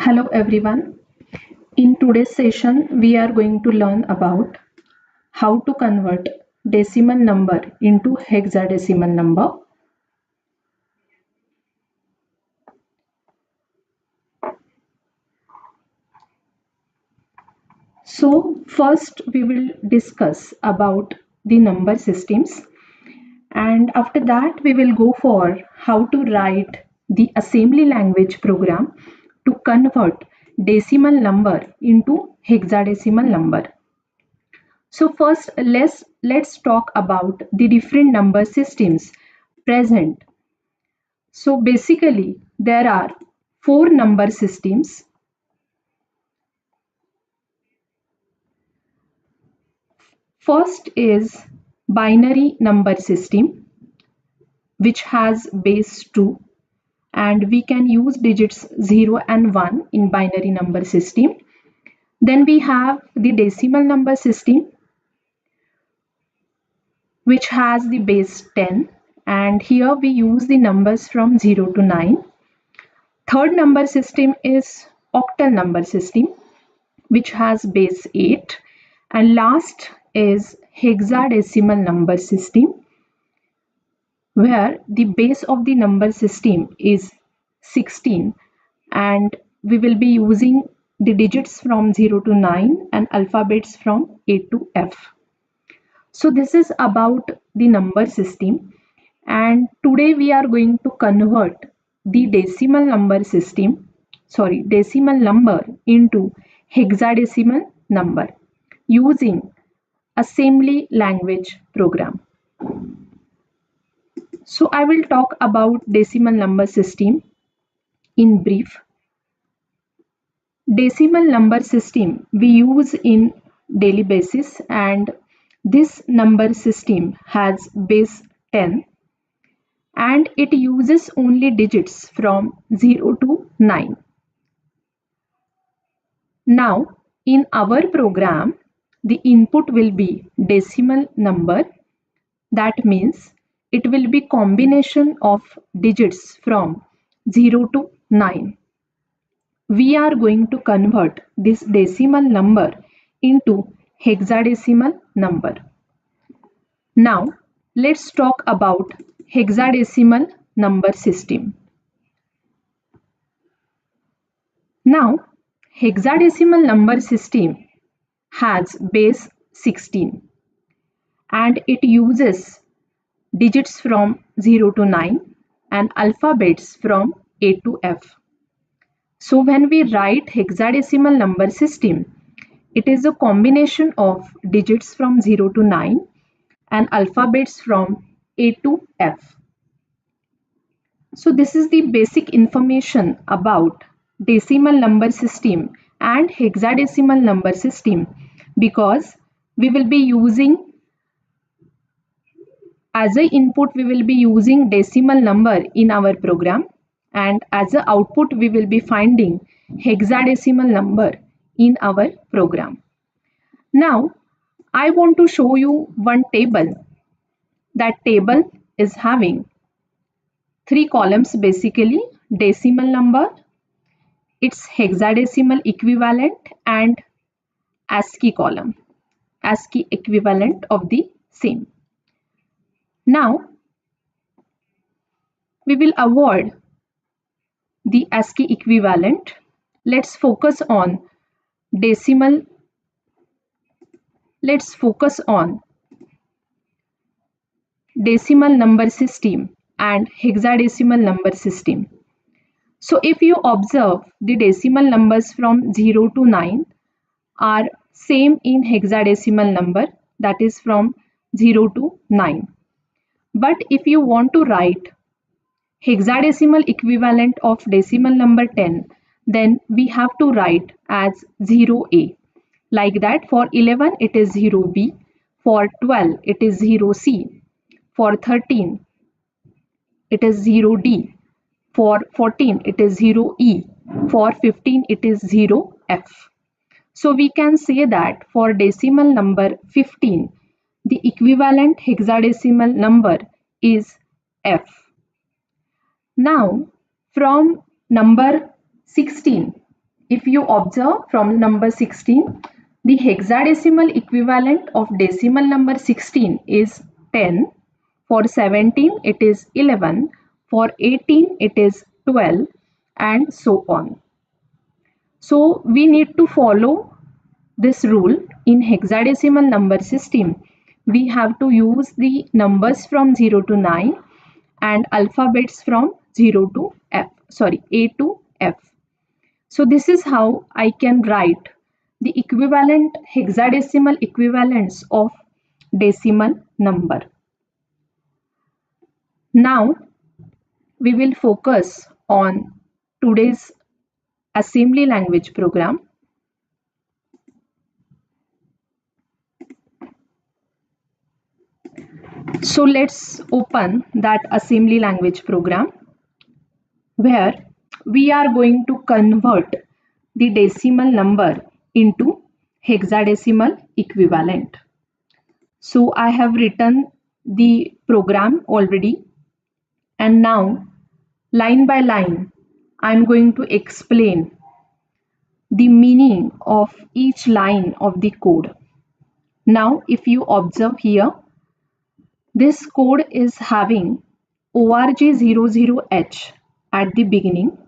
Hello everyone. In today's session, we are going to learn about how to convert decimal number into hexadecimal number. So first we will discuss about the number systems, and after that we will go for how to write the assembly language program to convert decimal number into hexadecimal number. So first let's talk about the different number systems present. So basically there are four number systems. First is binary number system, which has base 2, and we can use digits 0 and 1 in binary number system. Then we have the decimal number system, which has the base 10, and here we use the numbers from 0 to 9. Third number system is octal number system, which has base 8, and last is hexadecimal number system, where the base of the number system is 16, and we will be using the digits from 0 to 9 and alphabets from A to F. So this is about the number system, and today we are going to convert the decimal number into hexadecimal number using assembly language program. So I will talk about decimal number system in brief. Decimal number system we use in daily basis, and this number system has base 10, and it uses only digits from 0 to 9. Now in our program, the input will be decimal number. That means it will be combination of digits from 0 to 9. We are going to convert this decimal number into hexadecimal number. Now let's talk about hexadecimal number system. Now hexadecimal number system has base 16, and it uses digits from 0 to 9 and alphabets from A to F. So when we write hexadecimal number system, it is a combination of digits from 0 to 9 and alphabets from A to F. So this is the basic information about decimal number system and hexadecimal number system, because we will be using as an input we will be using decimal number in our program, and as an output we will be finding hexadecimal number in our program. Now I want to show you one table. That table is having 3 columns, basically decimal number, its hexadecimal equivalent, and ASCII column, ASCII equivalent of the same. Now we will avoid the ASCII equivalent. Let's focus on decimal. Let's focus on decimal number system and hexadecimal number system. So if you observe, the decimal numbers from 0 to 9 are same in hexadecimal number, that is from 0 to 9. But if you want to write hexadecimal equivalent of decimal number 10, then we have to write as 0A. Like that, for 11 it is 0B, for 12 it is 0C, for 13 it is 0D, for 14 it is 0E, for 15 it is 0F. So we can say that for decimal number 15, the equivalent hexadecimal number is F. Now from number 16, if you observe from number 16, the hexadecimal equivalent of decimal number 16 is 10. For 17, it is 11. For 18, it is 12, and so on. So we need to follow this rule in hexadecimal number system. We have to use the numbers from 0 to 9 and alphabets from 0 to F, sorry, A to F. So this is how I can write the equivalent hexadecimal equivalents of decimal number. Now we will focus on today's assembly language program. So let's open that assembly language program where we are going to convert the decimal number into hexadecimal equivalent. So I have written the program already, and now line by line I am going to explain the meaning of each line of the code. Now if you observe here, this code is having org00h at the beginning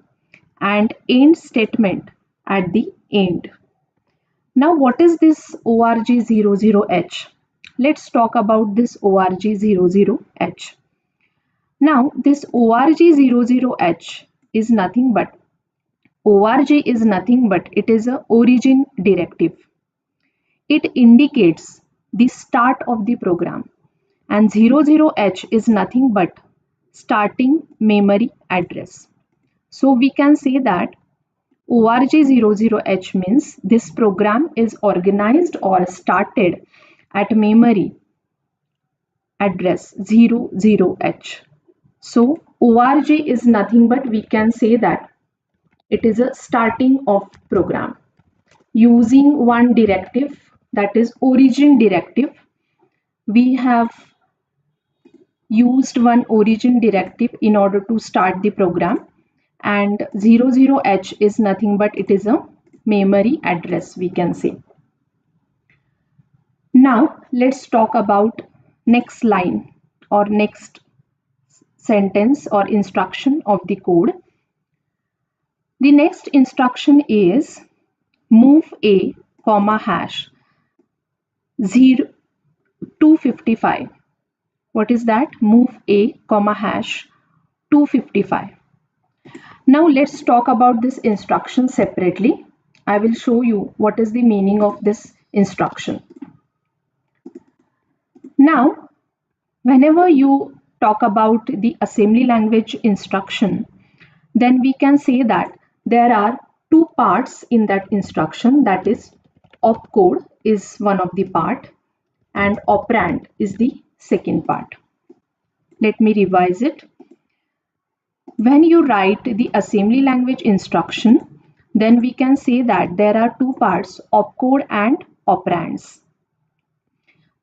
and end statement at the end. Now what is this org00h? Let's talk about this org00h. Now this org00h is nothing but it is a origin directive. It indicates the start of the program, and 00h is nothing but starting memory address. So we can say that org00h means this program is organized or started at memory address 00h. So org is nothing but we can say that it is a starting of program using one directive, that is origin directive. We have used one origin directive in order to start the program, and 00h is nothing but it is a memory address, we can say. Now let's talk about next line or next sentence or instruction of the code. The next instruction is move a comma hash 255. What is that? Move a comma hash 255. Now let's talk about this instruction separately. I will show you what is the meaning of this instruction. Now, whenever you talk about the assembly language instruction, then we can say that there are two parts in that instruction, that is opcode is one of the part and operand is the second part. Let me revise it. When you write the assembly language instruction, then we can say that there are two parts, opcode and operands.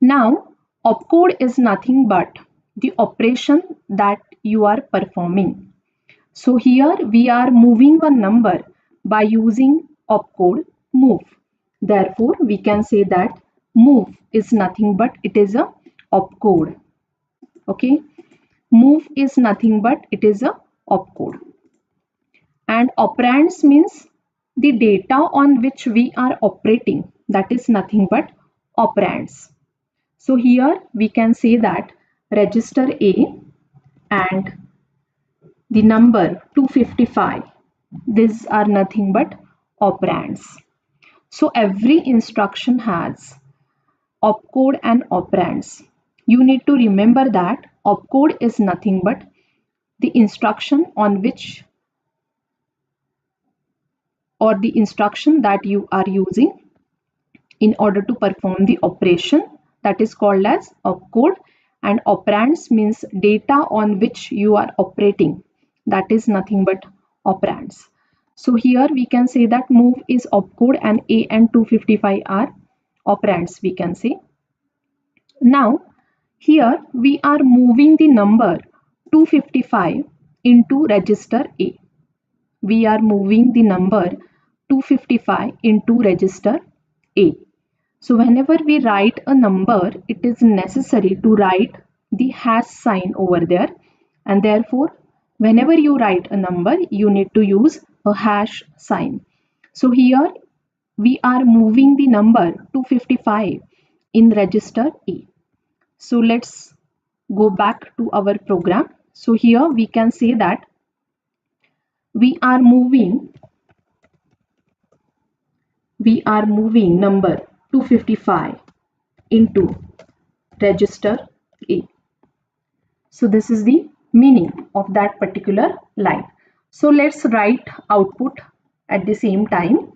Now, opcode is nothing but the operation that you are performing. So here we are moving a number by using opcode move. Therefore, we can say that move is nothing but it is a opcode. Okay, move is nothing but it is a opcode. And operands means the data on which we are operating, that is nothing but operands. So here we can say that register A and the number 255, these are nothing but operands. So every instruction has opcode and operands. You need to remember that opcode is nothing but the instruction on which or the instruction that you are using in order to perform the operation, that is called as opcode, and operands means data on which you are operating, that is nothing but operands. So here we can say that move is opcode and A and 255 are operands, we can say. Now here we are moving the number 255 into register A. We are moving the number 255 into register A. So whenever we write a number, it is necessary to write the hash sign over there, and therefore whenever you write a number, you need to use a hash sign. So here we are moving the number 255 in register A. So let's go back to our program. So here we can say that we are moving number 255 into register A. So this is the meaning of that particular line. So let's write output at the same time.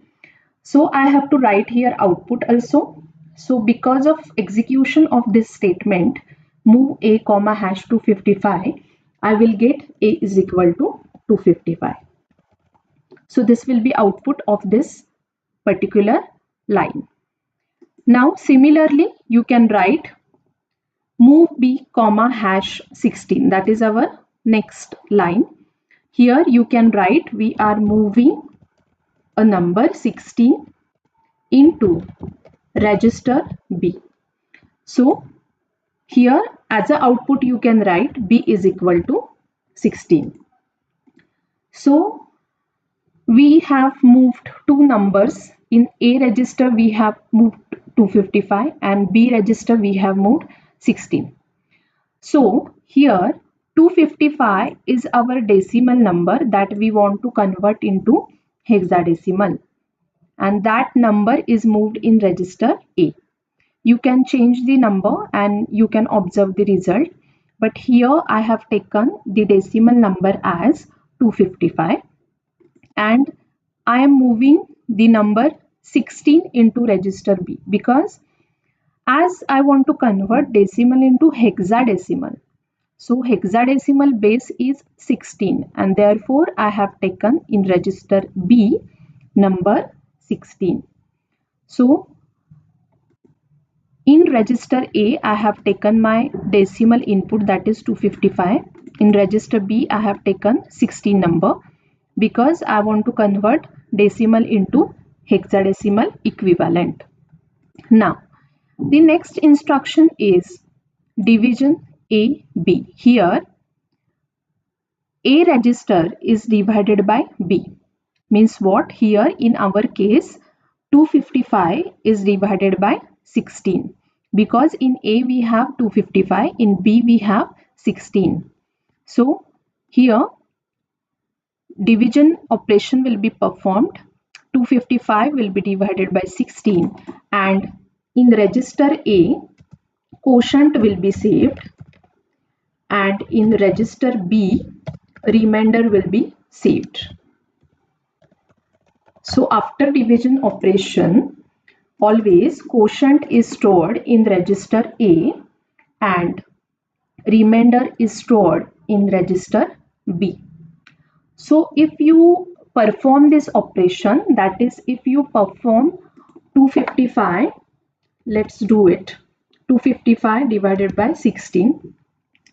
So I have to write here output also. So because of execution of this statement, move A comma hash 255, I will get A is equal to 255. So this will be output of this particular line. Now similarly, you can write move B comma hash 16. That is our next line. Here you can write we are moving a number 16 into register B. So here as a output you can write B is equal to 16. So we have moved two numbers. In A register we have moved 255 and B register we have moved 16. So here 255 is our decimal number that we want to convert into hexadecimal, and that number is moved in register A. You can change the number and you can observe the result, but here I have taken the decimal number as 255 and I am moving the number 16 into register B because as I want to convert decimal into hexadecimal. So hexadecimal base is 16 and therefore I have taken in register B number 16. So in register A I have taken my decimal input, that is 255. In register B I have taken 16 number because I want to convert decimal into hexadecimal equivalent. Now the next instruction is division A B. Here A register is divided by B. Means what? Here in our case 255 is divided by 16 because in A we have 255, in B we have 16. So here division operation will be performed. 255 will be divided by 16 and in register A quotient will be saved and in register B remainder will be saved. So after division operation, always quotient is stored in register A and remainder is stored in register B. So if you perform this operation, that is if you perform 255, let's do it. 255 divided by 16.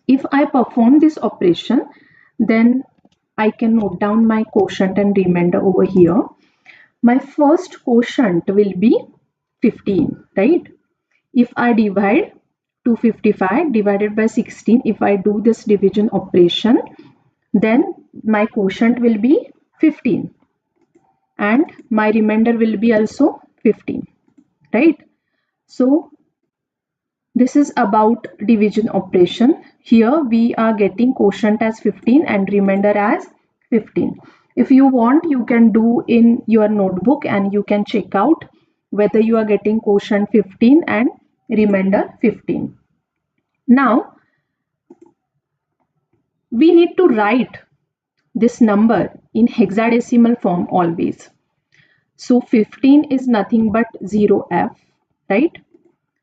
If I perform this operation, then I can note down my quotient and remainder over here. My first quotient will be 15, right? If I divide 255 divided by 16, if I do this division operation, then my quotient will be 15 and my remainder will be also 15, right? So this is about division operation. Here we are getting quotient as 15 and remainder as 15. If you want, you can do in your notebook and you can check out whether you are getting quotient 15 and remainder 15. Now we need to write this number in hexadecimal form always. So 15 is nothing but 0f, right?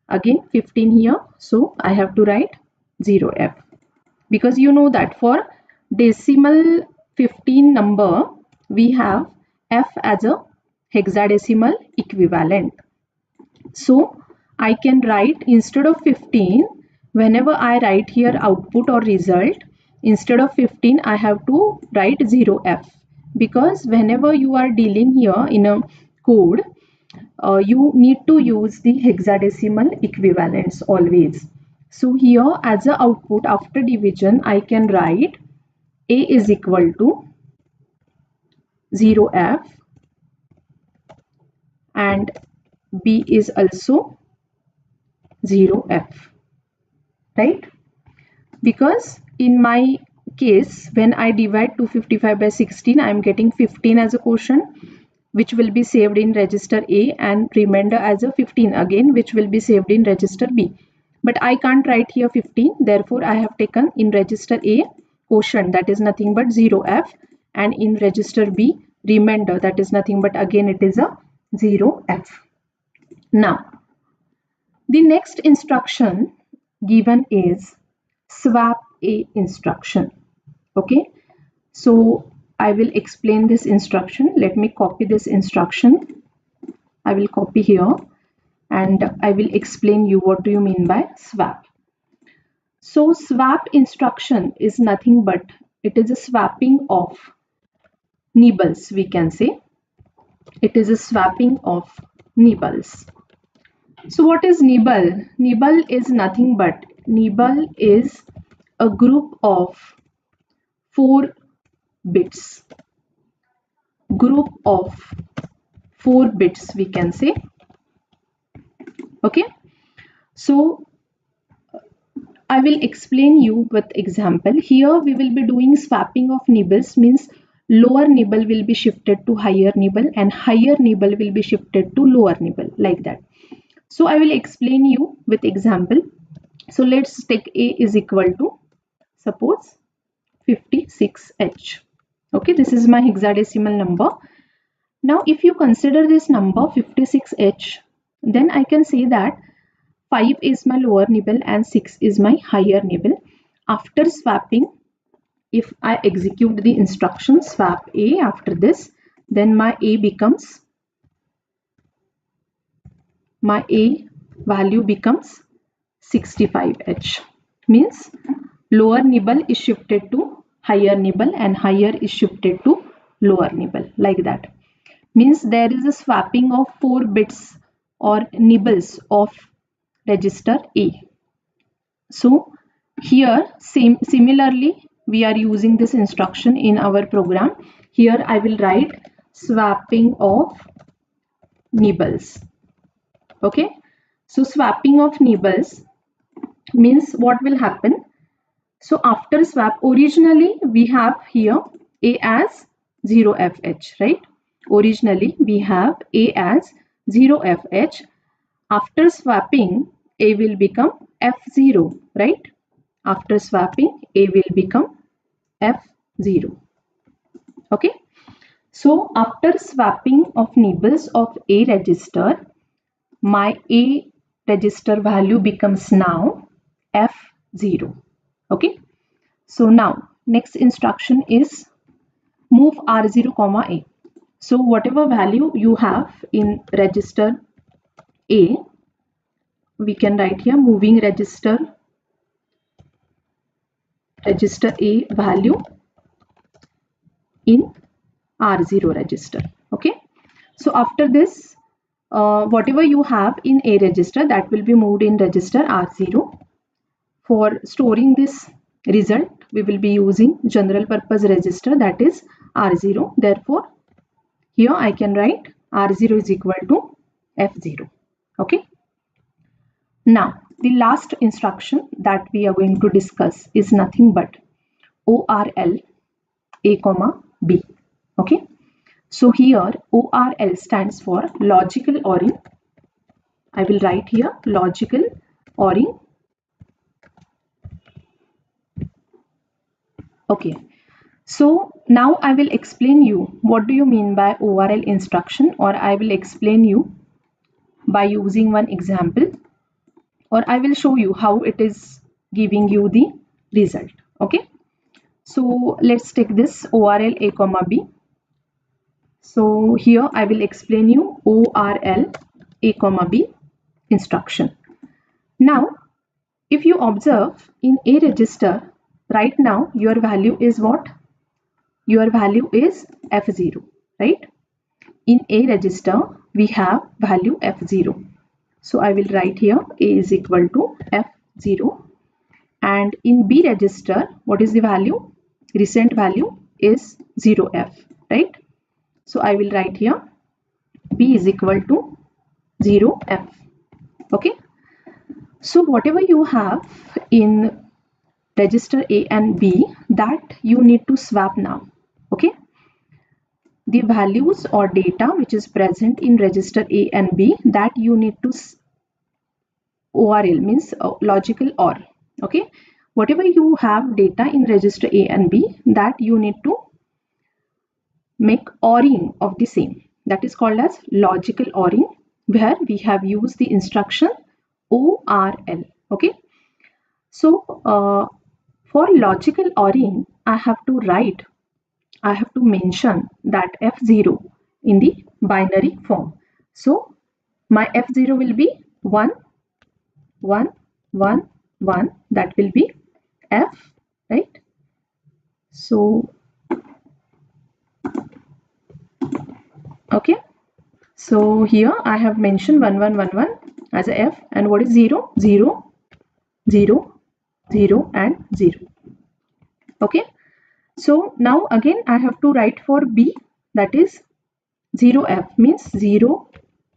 Again 15 here, so I have to write 0f because you know that for decimal 15 number we have f as a hexadecimal equivalent. So I can write instead of 15, whenever I write here output or result, instead of 15 I have to write 0f because whenever you are dealing here in a code, you need to use the hexadecimal equivalents always. So here as a output after division, I can write A is equal to 0f and B is also 0f, right? Because in my case, when I divide 255 by 16, I am getting 15 as a quotient, which will be saved in register A, and remainder as a 15 again, which will be saved in register B. But I can't write here 15, therefore I have taken in register A quotient, that is nothing but 0f, and in register B remainder, that is nothing but again it is a 0f. Now the next instruction given is swap A instruction. Okay, so I will explain this instruction. Let me copy this instruction. I will copy here and I will explain you what do you mean by swap. So swap instruction is nothing but it is a swapping of nibbles, we can say. It is a swapping of nibbles. So what is nibble? Nibble is nothing but nibble is a group of 4 bits. Group of 4 bits, we can say. Okay, so I will explain you with example. Here we will be doing swapping of nibbles, means lower nibble will be shifted to higher nibble and higher nibble will be shifted to lower nibble, like that. So I will explain you with example. So let's take A is equal to suppose 56H. Okay, this is my hexadecimal number. Now if you consider this number 56H, then I can say that 5 is my lower nibble and 6 is my higher nibble. After swapping, if I execute the instruction swap A after this, then my A value becomes 65H. Means lower nibble is shifted to higher nibble and higher is shifted to lower nibble, like that. Means there is a swapping of 4 bits or nibbles of register A. So here similarly we are using this instruction in our program. Here I will write swapping of nibbles. Okay, so swapping of nibbles means what will happen. So after swap, originally we have here A as 0FH, right? Originally we have A as 0FH. After swapping, A will become F0, right? After swapping, A will become F0. Okay. So after swapping of nibbles of A register, my A register value becomes now F0. Okay. So now next instruction is move R0, A. So whatever value you have in register A, we can write here moving register A value in R0 register. Okay, so after this whatever you have in A register, that will be moved in register R0. For storing this result, we will be using general purpose register, that is R0. Therefore here I can write R0 is equal to F0. Okay, now the last instruction that we are going to discuss is nothing but ORL A comma B. Okay, so here ORL stands for logical ORing. I will write here logical ORing. Okay, so now I will explain you what do you mean by ORL instruction, or I will explain you by using one example, or I will show you how it is giving you the result. Okay, so let's take this ORL A comma B. So here I will explain you ORL A comma B instruction. Now if you observe in A register, right now your value is what? your value is F0, right? In A register, we have value F0. So I will write here A is equal to F0. And in B register, what is the value? Recent value is 0F, right? So I will write here B is equal to 0F. Okay. So whatever you have in register A and B, that you need to swap now. Okay. The values or data which is present in register A and B, that you need to ORL, means logical OR. Okay. Whatever you have data in register A and B, that you need to make ORing of the same. That is called as logical ORing, where we have used the instruction ORL. Okay. So for logical ORing, I have to mention that F0 in the binary form. So my F0 will be 1, 1, 1, 1. That will be F, right? So, okay. So here I have mentioned 1, 1, 1, 1 as a F. And what is 0? 0, 0, 0 and 0. Okay. So now again I have to write for B, that is 0F, means 0,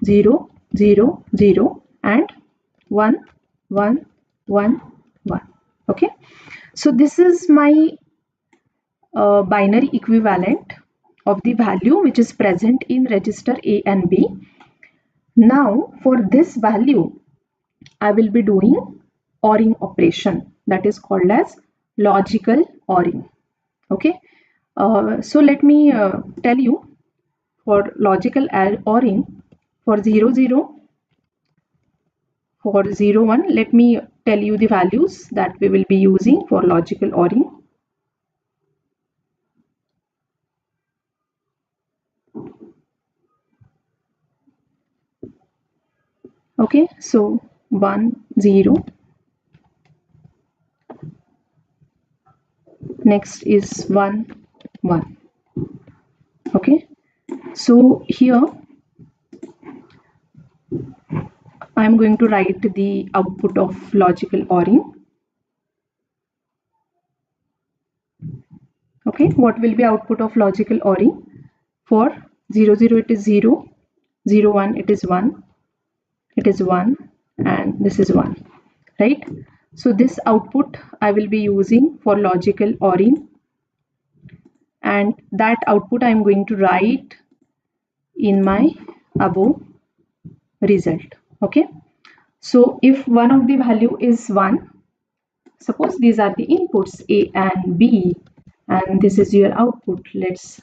0, 0, 0 and 1, 1, 1, 1. Okay. So this is my binary equivalent of the value which is present in register A and B. Now for this value, I will be doing ORing operation, that is called as logical ORing. Okay. So let me tell you, for logical ORing, for 0, 0, for 0, 1, let me tell you the values that we will be using for logical ORing. Okay, so 1, 0. Next is 1, 1. Okay, so here I am going to write the output of logical ORing. Okay, what will be output of logical ORing? For 0, 0 it is 0, 0, 1 it is 1, it is 1 and this is 1, right? So this output I will be using for logical ORing, and that output I am going to write in my above result. Okay, so if one of the value is 1, suppose these are the inputs A and B and this is your output, let's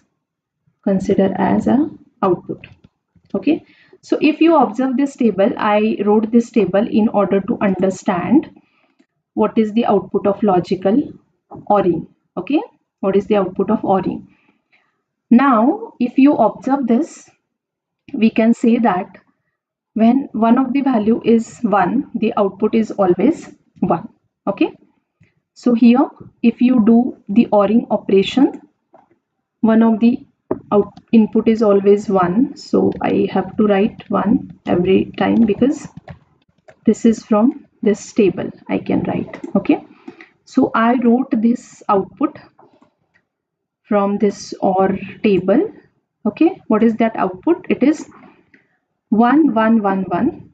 consider as a output. Okay, so if you observe this table, I wrote this table in order to understand what is the output of logical ORing. Okay, what is the output of ORing? Now if you observe this, we can say that when one of the value is 1, the output is always 1. Okay, so here if you do the ORing operation, one of the input is always 1, so I have to write 1 every time because this is from this table I can write. Okay, so I wrote this output from this OR table. Okay, what is that output? It is 1, 1, 1, 1,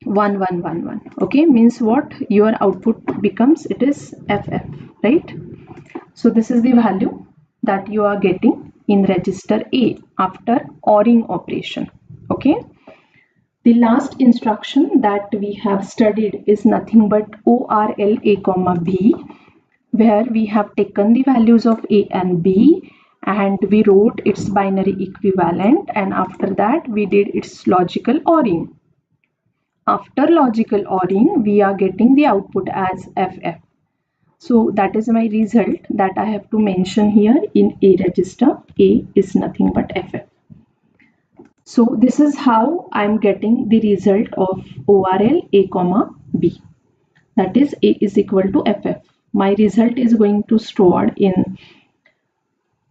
1, 1, 1, 1. Okay, means what? Your output becomes, it is FF, right? So this is the value that you are getting in register A after ORing operation. Okay, the last instruction that we have studied is nothing but ORL A comma B, where we have taken the values of A and B and we wrote its binary equivalent, and after that we did its logical ORing. After logical ORing, we are getting the output as FF. So that is my result that I have to mention here in A register. A is nothing but FF. So this is how I am getting the result of ORL A comma B. That is A is equal to FF. My result is going to stored in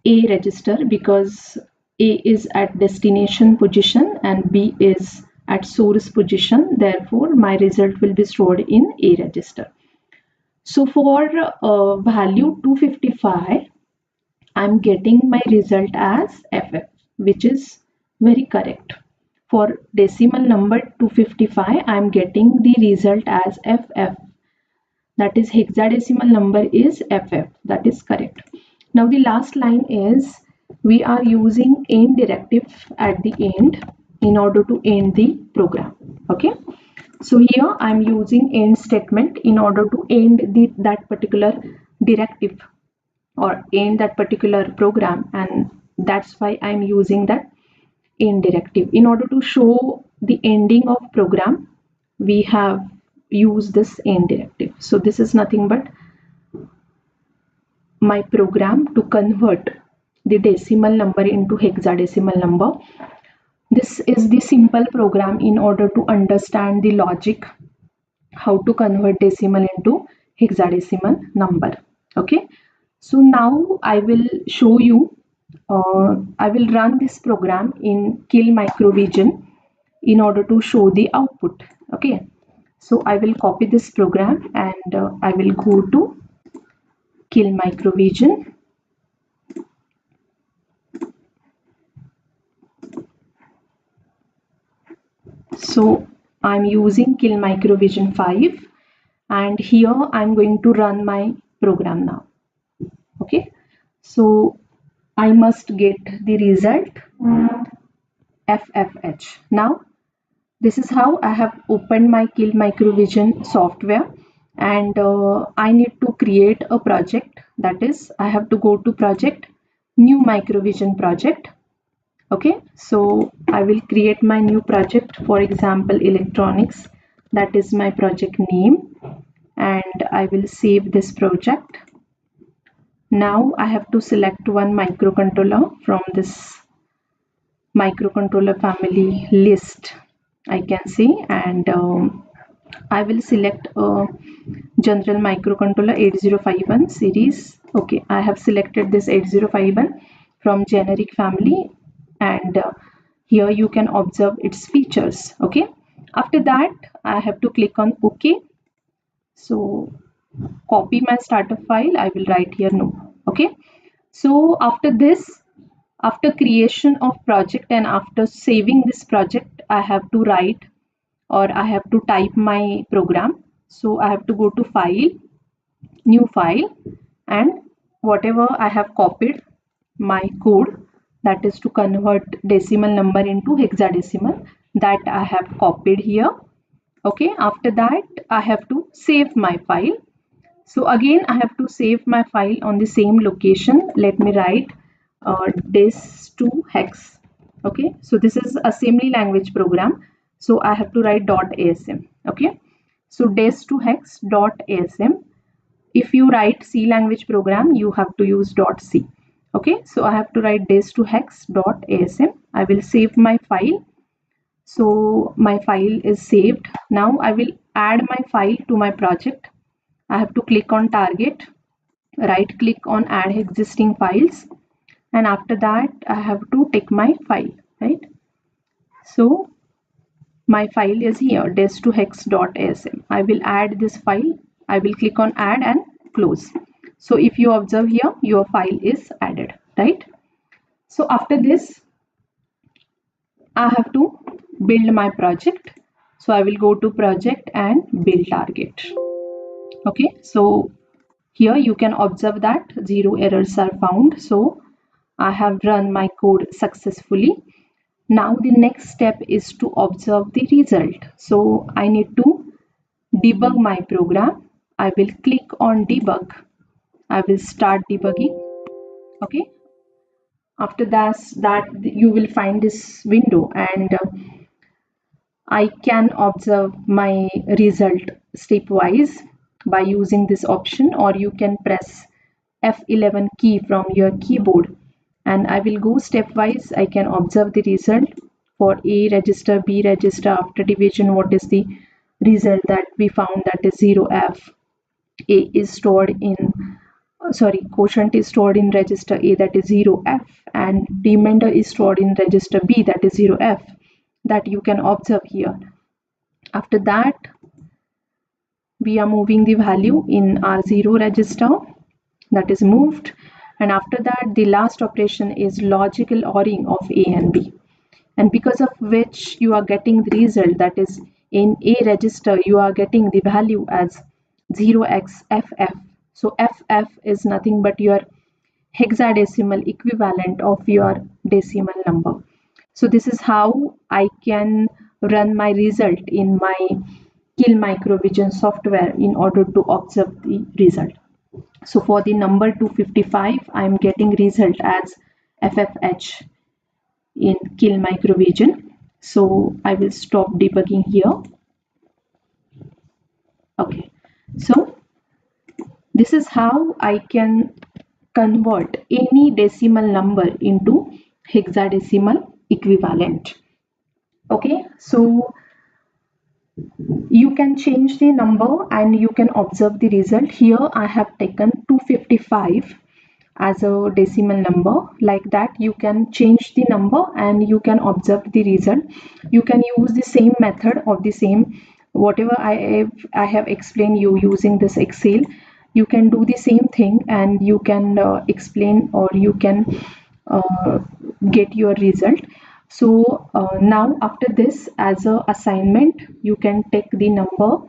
A register because A is at destination position and B is at source position. Therefore, my result will be stored in A register. So for value 255, I'm getting my result as FF, which is very correct. For decimal number 255, I'm getting the result as FF. That is hexadecimal number is FF. That is correct. Now the last line is we are using end directive at the end in order to end the program. Okay. So here I'm using end statement in order to end that particular directive or end that particular program, and that's why I'm using that end directive. In order to show the ending of program, we have used this end directive. So this is nothing but my program to convert the decimal number into hexadecimal number. This is the simple program in order to understand the logic how to convert decimal into hexadecimal number. Okay, so now I will show you, I will run this program in keil microvision in order to show the output. Okay, so I will copy this program and I will go to keil microvision. So I'm using keil microvision 5 and here I'm going to run my program now. Okay, so I must get the result FFH. Now this is how I have opened my keil microvision software, and I need to create a project. That is, I have to go to project, new microvision project. Okay, so I will create my new project, for example electronics. That is my project name, and I will save this project. Now I have to select one microcontroller from this microcontroller family list, I can see, and I will select a general microcontroller 8051 series. Okay, I have selected this 8051 from generic family, and here you can observe its features. Okay, after that I have to click on OK. So copy my starter file, I will write here no. Okay, so after this, after creation of project and after saving this project, I have to write or I have to type my program. So I have to go to file, new file, and whatever I have copied my code, that is to convert decimal number into hexadecimal, that I have copied here. Okay, after that I have to save my file. So again I have to save my file on the same location. Let me write des to hex. Okay, so this is assembly language program, so I have to write .asm. Okay, so des to hex .asm. If you write C language program, you have to use .c. Okay, so I have to write des to hex .asm. I will save my file. So my file is saved. Now I will add my file to my project. I have to click on target, right click on add existing files, and after that I have to take my file, right? So my file is here, des to hex.asm. I will add this file. I will click on add and close. So if you observe here, your file is added, right? So after this, I have to build my project. So I will go to project and build target. Okay, so here you can observe that 0 errors are found. So I have run my code successfully. Now the next step is to observe the result. So I need to debug my program. I will click on debug. I will start debugging. Okay. After that you will find this window, and I can observe my result stepwise by using this option, or you can press F11 key from your keyboard, and I will go stepwise. I can observe the result for A register, B register. After division, what is the result that we found? That is 0F. A is stored in quotient is stored in register A, that is 0F, and remainder is stored in register B, that is 0F, that you can observe here. After that, we are moving the value in R0 register, that is moved, and after that the last operation is logical ORing of A and B, and because of which you are getting the result, that is in A register you are getting the value as 0xFF. So FF is nothing but your hexadecimal equivalent of your decimal number. So this is how I can run my result in my keil microvision software in order to observe the result. So for the number 255, I am getting result as FFH in keil microvision. So I will stop debugging here. Okay, so this is how I can convert any decimal number into hexadecimal equivalent. Okay, so you can change the number and you can observe the result. Here I have taken 255 as a decimal number. Like that you can change the number and you can observe the result. You can use the same method or the same whatever I have explained you using this Excel. You can do the same thing and you can explain, or you can get your result. So now after this, as a assignment, you can take the number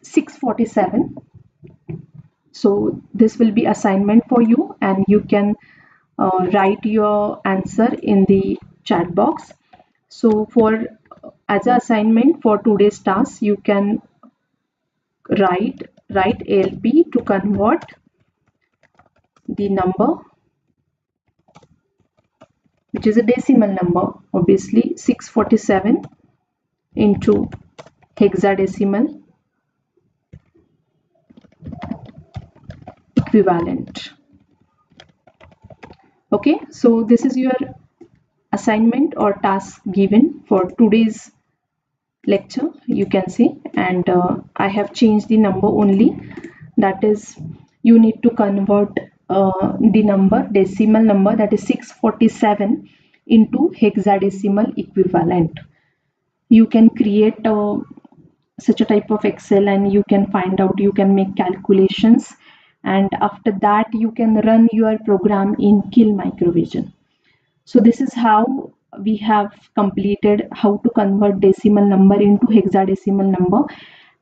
647. So this will be assignment for you, and you can write your answer in the chat box. So for as an assignment for today's task, you can write ALP to convert the number, which is a decimal number, obviously 647, into hexadecimal equivalent. Okay, so this is your assignment or task given for today's lecture, you can see, and I have changed the number only, that is you need to convert the number decimal number, that is 647, into hexadecimal equivalent. You can create such a type of Excel and you can find out, you can make calculations, and after that you can run your program in keil microvision. So this is how we have completed how to convert decimal number into hexadecimal number,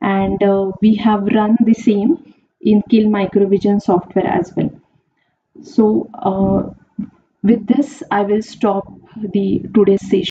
and we have run the same in keil microvision software as well. So with this I will stop the today's session.